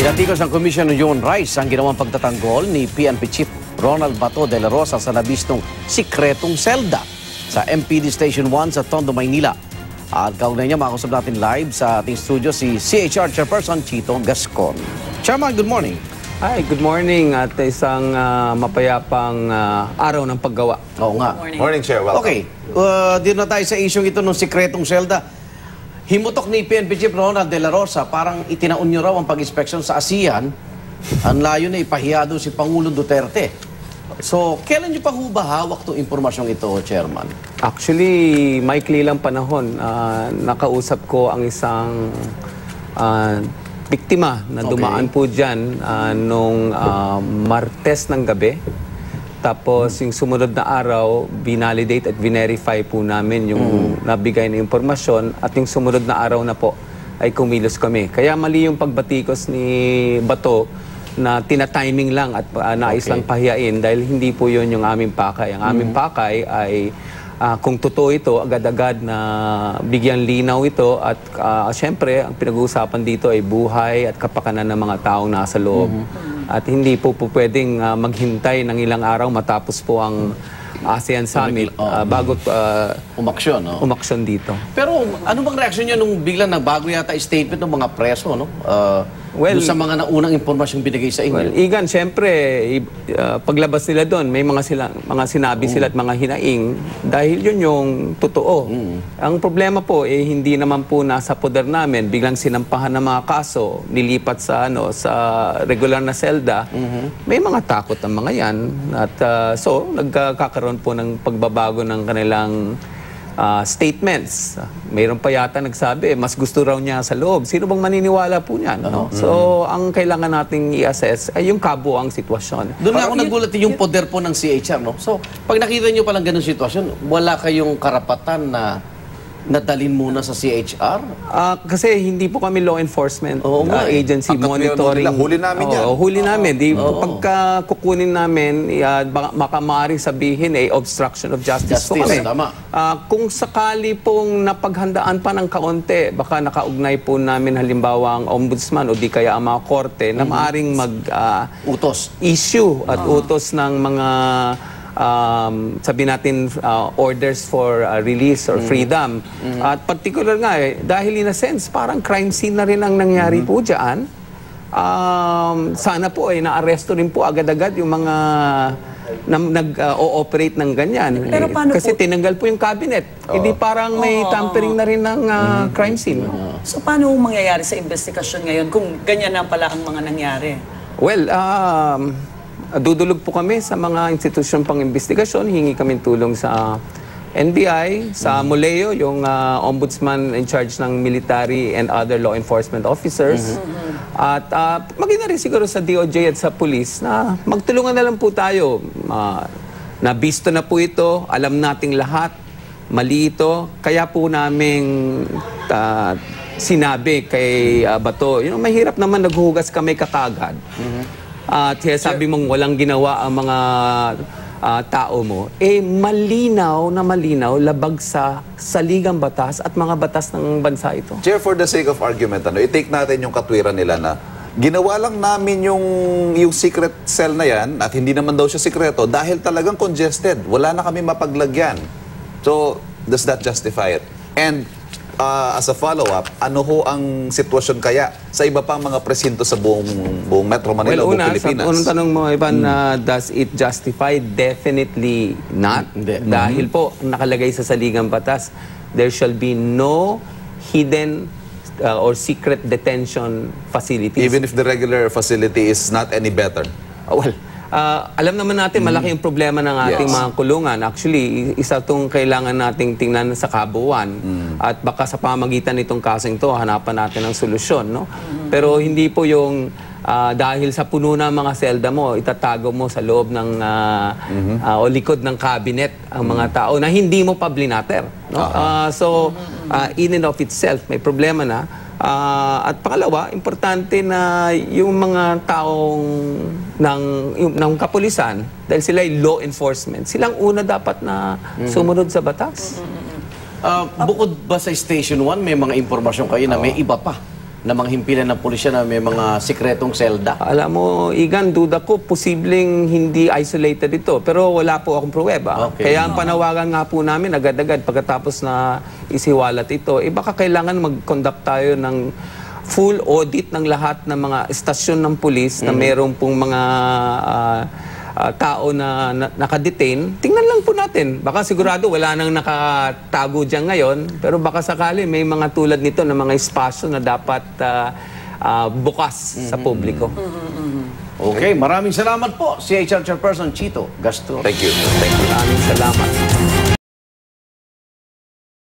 Pinatikos ng Commission on Human Rights ang ginawang pagtatanggol ni PNP Chief Ronald Bato de la Rosa sa nabistong sikretong selda sa MPD Station 1 sa Tondo, Maynila. At kaugnay niya, makakusap natin live sa ating studio si CHR Chairperson Chito Gascon. Chairman, good morning. Hi, good morning at isang mapayapang araw ng paggawa. Oo nga. Morning, Chair. Welcome. Okay, dito na tayo sa isyong ito ng sikretong selda. Himutok ni PNP Chief Ronald de la Rosa, parang itinaon niyo raw ang pag-inspeksyon sa ASEAN. Ang layo na ipahiya doon si Pangulong Duterte. So, kailan niyo pa ba hawak itong impormasyong ito, Chairman? Actually, maikli lang panahon. Nakausap ko ang isang biktima na dumaan po dyan nung Martes ng gabi. Tapos yung sumunod na araw, binalidate at verify po namin yung nabigay na impormasyon at yung sumunod na araw na po ay kumilos kami. Kaya mali yung pagbatikos ni Bato na tina-timing lang at nais lang pahiyain dahil hindi po yun yung aming pakay. Ang aming pakay ay kung totoo ito, agad-agad na bigyan linaw ito at syempre, ang pinag-uusapan dito ay buhay at kapakanan ng mga taong nasa loob. At hindi po pwedeng maghintay ng ilang araw matapos po ang ASEAN Summit bago umaksyon, no? Umaksyon dito. Pero ano bang reaksyon niyo nung biglang nagbago yata statement ng mga preso, no? Well, doon sa mga naunang impormasyong binigay sa inyo? Well, Igan, siyempre, paglabas nila doon, may mga sinabi sila at mga hinaing dahil yun yung totoo. Ang problema po, hindi naman po nasa poder namin. Biglang sinampahan ng mga kaso, nilipat sa, sa regular na selda. May mga takot ang mga yan. At so, nagkakaroon po ng pagbabago ng kanilang statements. Mayroon pa yata nagsabi, mas gusto raw niya sa loob. Sino bang maniniwala po niyan? No? So, ang kailangan nating i-assess ay yung kabuuang sitwasyon. Doon nga ako nagulat yung poder po ng CHR, no? So, pag nakita niyo palang ganun sitwasyon, wala kayong karapatan na nadalin muna sa CHR? Kasi hindi po kami law enforcement agency monitoring. Huli namin yan. Huli namin. Pagka kukunin namin, baka maaaring sabihin obstruction of justice po kami. Tama. Kung sakali pong napaghandaan pa ng kaunti, baka nakaugnay po namin halimbawa ang ombudsman o di kaya ang mga korte na maaaring utos. Issue at utos ng mga sabi natin orders for release or freedom. At particular nga dahil in a sense parang crime scene na rin ang nangyari po dyan. Sana po naaresto rin po agad-agad yung mga nag-ooperate ng ganyan. Pero kasi tinanggal po yung cabinet. Hindi parang may tampering na rin ng crime scene. So paano mangyayari sa investigasyon ngayon kung ganyan na pala ang mga nangyari? Well, dudulog po kami sa mga institusyon pang investigasyon. Hingi kami tulong sa NBI, sa MOLEO, yung ombudsman in charge ng military and other law enforcement officers. At maging na rin siguro sa DOJ at sa police na magtulungan na lang po tayo. Nabisto na po ito, alam nating lahat, mali ito. Kaya po naming sinabi kay Bato, mahirap naman naghuhugas kami kakagad. At sabi mong walang ginawa ang mga tao mo, malinaw na malinaw, labag sa saligang batas at mga batas ng bansa ito. Chair, for the sake of argument, i-take natin yung katwiran nila na ginawa lang namin yung secret cell na yan at hindi naman daw siya sikreto dahil talagang congested. Wala na kami mapaglagyan. So, does that justify it? And as a follow-up, ano ho ang sitwasyon kaya sa iba pang mga presinto sa buong Metro Manila o Pilipinas? Sa unang tanong mo, Ivan, does it justify? Definitely not. Dahil po, nakalagay sa saligang batas, there shall be no hidden or secret detention facilities. Even if the regular facility is not any better? Alam naman natin, malaki yung problema ng ating mga kulungan. Actually, isa itong kailangan nating tingnan sa kabuuan. At baka sa pamagitan nitong kaseng to, hanapan natin ng solusyon. No? Pero hindi po yung dahil sa puno ng mga selda mo, itatago mo sa loob ng o likod ng cabinet ang mga tao na hindi mo pa blinater. No? So, in and of itself, may problema na. At pangalawa, importante na yung mga taong ng kapulisan, dahil sila ay law enforcement, silang una dapat na sumunod sa batas. Bukod ba sa Station 1, may mga impormasyon kayo na may iba pa na manghimpilan ng pulisya na may mga sikretong selda? Alam mo, Igan, duda ko, posibleng hindi isolated ito. Pero wala po akong pruweba. Okay. Kaya ang panawagan nga po namin, agad-agad, pagkatapos na isiwalat ito, baka kailangan mag-conduct tayo ng full audit ng lahat ng mga estasyon ng pulis na mayroong pong mga tao na nakadetain. Tingnan lang po natin. Baka sigurado wala nang nakatago dyan ngayon, pero baka sakali may mga tulad nito na mga espasyo na dapat bukas sa publiko. Okay, maraming salamat po si HR Chairperson Chito Gaston. Thank you. Maraming salamat.